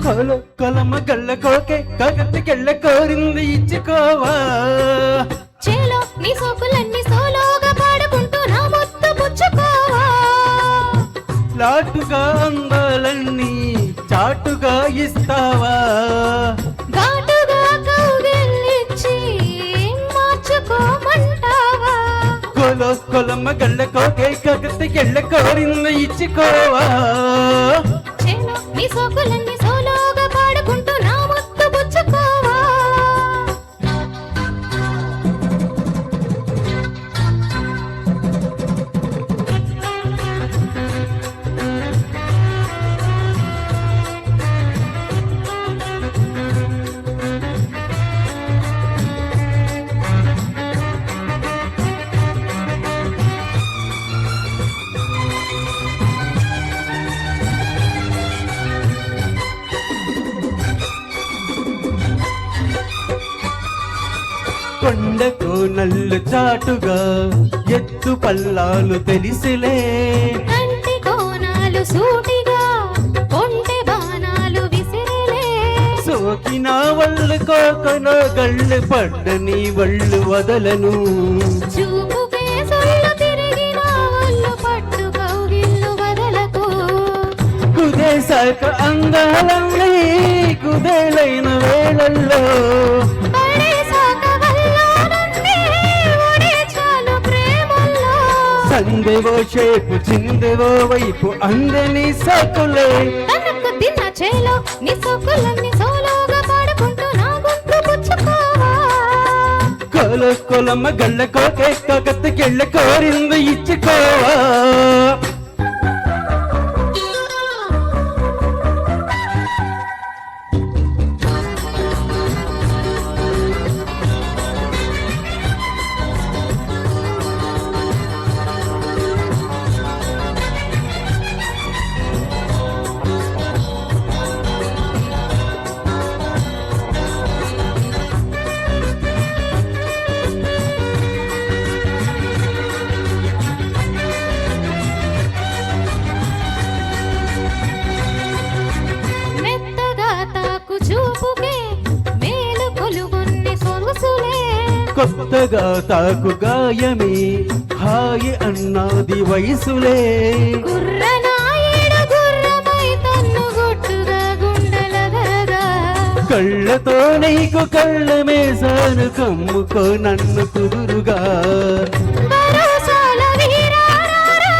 కొలమ గల్ల కోకే కగతికెళ్ళ కోరింది ఇచ్చుకోవా చేలో నీ సోకులన్నీ సోలోగా పాడుకుంటూ నా ముద్దు పుచ్చుకోవా లాటుగా అందాలన్నీ చాటుగా ఇస్తావా ఘాటుగా కౌగిలిచ్చి మార్చుకోమంటావా కొలమ గల్ల కోకే కగతికెళ్ళ కోరింది ఇచ్చుకోవా చేలో నీ సోకులన్నీ సోలోగా పాడుకుంటూ నా ముద్దు పుచ్చుకోవా కొండకు నల్లు చాటుగా ఎత్తు పల్లాలు తెలిసిలే కంటి కోనాలు సూటిగా కొంటె బాణాలు విసిరిలే సోకిన వళ్ళు కోకనో గళ్ళు పడ్డని వళ్ళు వదలను చూపుకే సొల్లు తిరిగిన ఒళ్ళు పట్టు కౌగిళ్ళు వదలకు కుదేశాక అందాలన్నీ కుదేలైన వేళల్లో పడేశాక వల్లోనుండి ఒడే చాలు ప్రేమల్లో సందెవో షేపు చిందెవో వైపు అందని సాకులే తనకు తిన్న చేలో నీ సోకులన్నీ సోలోగా పాడుకుంటూ నా గుంటు పుచ్చుకోవా కొలమ గళ్ళ కోకే కగతికెళ్ళ కోరింది ఇచ్చుకోవా మెత్తగా తాకు చూపుకే మేలు కొలుగొన్ని సొగసులే కొత్తగా తాకు గాయమే హాయి అన్నాది వయసులే గుర్రనాయుడు గుర్రమై తన్ను గుట్టుగా గుండెలగగా కళ్ళతో నీకు కళ్ళ మేసాను కమ్ముకో నన్ను కుదురుగా భరోసాల వీరారారా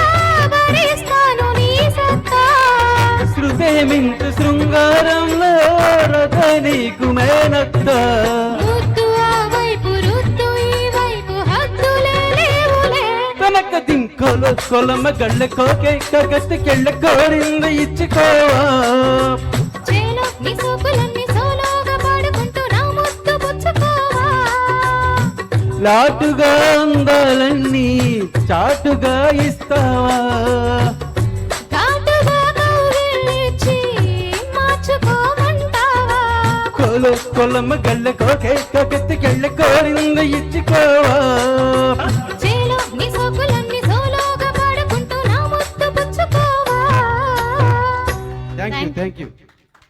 భరిస్తాను నీ సత్తా శృతే మింతు శృంగారంలో రథ నీకు మేనత్త ముద్దు ఆ వైపు రుద్దు ఈ వైపు హద్దులే లేవులే తనక కొలమ గళ్ళ కోకే కగతికెళ్ళ కోరింది ఇచ్చుకోవా చేలో నీ సోకులన్నీ సోలోగా పాడుకుంటూ నా ముద్దు పుచ్చుకోవా లాటుగా అందాలన్నీ చాటుగా ఇస్తావా ఘాటుగా కౌగిలిచ్చి మార్చుకోమంటావా కొలమ గళ్ళ కోకే కగతికెళ్ళ కోరింది ఇచ్చుకోవా చేలో నీ సోకులన్నీ సోలోగా పాడుకుంటూ నా ముద్దు పుచ్చుకోవా థ్యాంక్ యూ